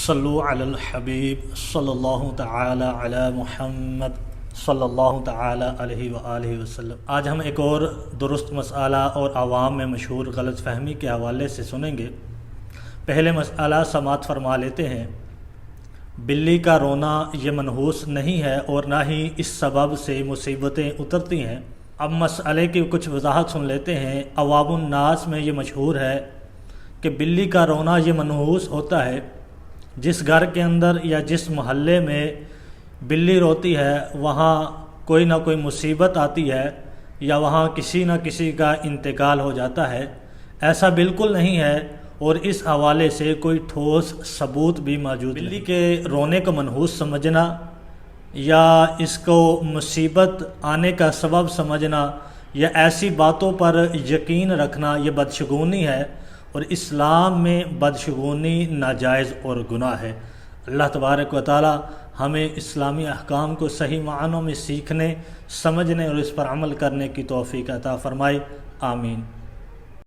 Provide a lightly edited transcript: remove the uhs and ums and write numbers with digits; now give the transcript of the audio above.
صلو علی الحبیب صلی اللہ تعالی علی محمد صلی اللہ تعالی علیہ وآلہ وسلم۔ آج ہم ایک اور درست مسئلہ اور عوام میں مشہور غلط فہمی کے حوالے سے سنیں گے۔ پہلے مسئلہ سماعت فرما لیتے ہیں۔ بلی کا رونا یہ منحوس نہیں ہے اور نہ ہی اس سبب سے مصیبتیں اترتی ہیں۔ اب مسئلے کی کچھ وضاحت سن لیتے ہیں۔ عوام الناس میں یہ مشہور ہے کہ بلی کا رونا یہ منحوس ہوتا ہے۔ جس گھر کے اندر یا جس محلے میں بلی روتی ہے وہاں کوئی نہ کوئی مصیبت آتی ہے یا وہاں کسی نہ کسی کا انتقال ہو جاتا ہے۔ ایسا بالکل نہیں ہے اور اس حوالے سے کوئی ٹھوس ثبوت بھی موجود نہیں۔ بلی کے رونے کو منحوس سمجھنا یا اس کو مصیبت آنے کا سبب سمجھنا یا ایسی باتوں پر یقین رکھنا یہ بدشگونی ہے، اور اسلام میں بدشگونی ناجائز اور گناہ ہے۔ اللہ تبارک و تعالی ہمیں اسلامی احکام کو صحیح معنوں میں سیکھنے، سمجھنے اور اس پر عمل کرنے کی توفیق عطا فرمائے۔ آمین۔